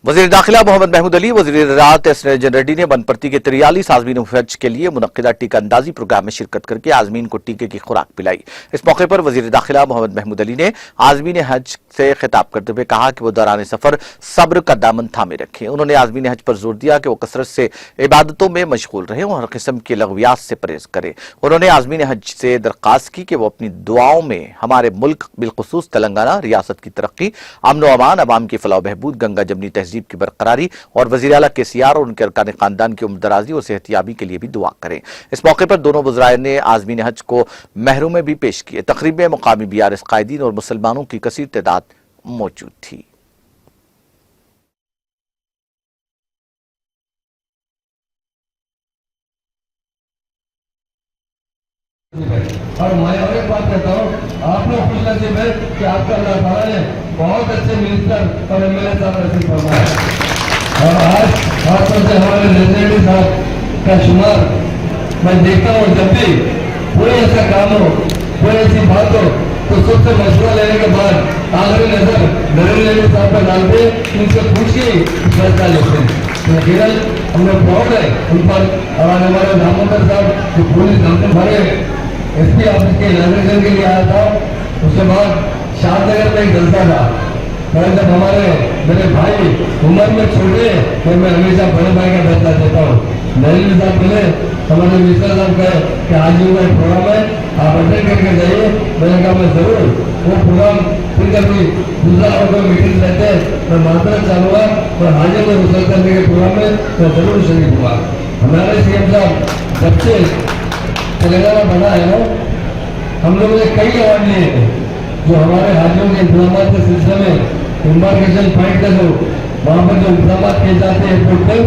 वज़ीर दाखिला मोहम्मद महमूद अली, वज़ीर ज़राअत एस निरंजन रेड्डी ने बनपरती के 43 आज़मीन हज के लिए मुनक्किदा टीका अंदाजी प्रोग्राम में शिरकत करके आज़मीन को टीके की खुराक पिलाई। इस मौके पर वज़ीर दाखिला मोहम्मद महमूद अली ने आज़मीन हज से खिताब करते हुए कहा कि वो दौरान सफर सब्र का दामन थामे रखें। उन्होंने आज़मीन हज पर जोर दिया कि वो कसरत से इबादतों में मशगूल रहें और हर किस्म के लग़वियात से परहेज करें। उन्होंने आज़मीन हज से दरख्वास्त की कि वो अपनी दुआओं में हमारे मुल्क बिलखुसूस तेलंगाना रियासत की तरक्की, अमन व अमान, अवाम की फलाह बहबूद, गंगा जमनी तहजीब की बरकरारी और वज़ीर आला KCR और उनके अरकान खानदान की उम्रदराजी और सेहतियाबी के लिए भी दुआ करें। इस मौके पर दोनों वज़राए ने आज़मीन हज को महरूमें भी पेश किए। तकरीब में मुकामी BRS कायदीन और मुसलमानों की कसीर तादाद मौजूद थी। और मैं और एक बात कहता हूँ, आप लोग खुशनसीब है कि आपका अल्लाह ताला ने बहुत अच्छे मिनिस्टर और MLA साहब नसीब फरमाया और आज खासतौर से हमारे रेजिडेंट साहब का शुमार मैं देखता हूँ। जब भी कोई ऐसा काम हो, कोई ऐसी बात हो तो सबसे मशवरा लेने के बाद आखिरी नजर नरेंद्र साहब पर डालते, उनसे पूछ के फैसला लेते हैं। तो यकीनन हम लोग प्राउड है उन पर। और हमारे दामोदर साहब जो पुलिस हमारे SP ऑफिस के इनाग्रेशन के लिए आया था, उसके बाद शादनगर में एक जलसा था। मैं जब हमारे मेरे भाई उम्र में छोटे तो मैं हमेशा बड़े भाई का फैसला देता हूँ। नरेंद्र साहब बोले, हमारे मिनिस्टर साहब कहे कि आज भी का प्रोग्राम है, आप अटेंड करके जाइए। मैंने कहा मैं जरूर वो प्रोग्राम फिर कभी दूसरा और कोई मीटिंग रहते हैं मैं मात्र चालू हुआ और हाजिर में रुसर करने के प्रोग्राम में मैं जरूर शरीक हुआ। हमारे CM साहब जब से तेलंगाना बना है ना, हम लोगों ने कई अवार्ड लिए हैं जो हमारे हाजियों के इंतजाम के सिलसिले में इम्बार्केशन पॉइंट तक हो, वहाँ पर जो इंतजाम किए जाते हैं एयरपोर्ट पर,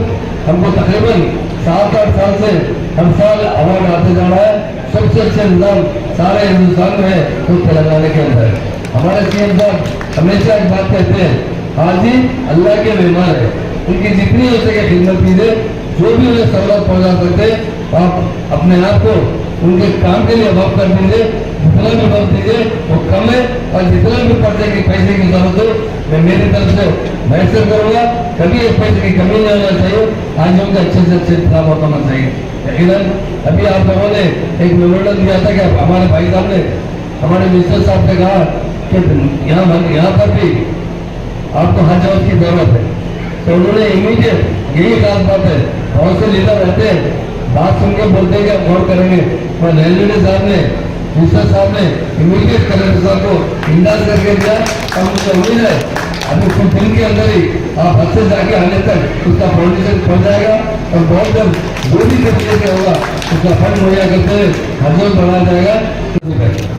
हमको तकरीबन 7-8 साल से हर साल अवार्ड आते जा रहा है। सबसे अच्छे निजाम सारे हिंदुस्तान में है तो तेलंगाना के अंदर है। हमारे CM साहब हमेशा एक बात कहते हैं, हाजी अल्लाह के मेहमान है, उनकी जितनी हो सके खिदमत कीजिए, जो भी उन्हें सहूलत पहुँचा सकते आप अपने आप को उनके काम के लिए वक्त कर दीजिए। जितना भी वक्त दीजिए वो कम है और जितना भी पैसे की जरूरत हो मैं मेरी तरफ से मैसेज करूँगा। कभी एक पैसे की कमी नहीं होना चाहिए। आज उनका अच्छे से अच्छे इंतजाम होना चाहिए। यकीनन अभी आप लोगों ने एक मेमोरेंडम दिया था कि हमारे भाई साहब ने हमारे मिनिस्टर साहब ने कहा कि यहाँ पर भी आपको हज हाउस की जरूरत है, तो उन्होंने इमीडिएट यही खास बात है, बहुत से लीडर रहते हैं बात सुन के बोलते हैं कि हम गौर करेंगे, पर नरेंद्र साहब ने मिनिस्टर साहब ने इमीडिएट कलेक्टर साहब को इंदाज करके दिया। और मुझे उम्मीद है अभी कुछ दिन के अंदर ही आप हद से जाके आने तक उसका फाउंडेशन पहुंच जाएगा और बहुत जल्द जो भी तरीके से होगा उसका फंड मुहैया करते हुए हज बढ़ाया जाएगा।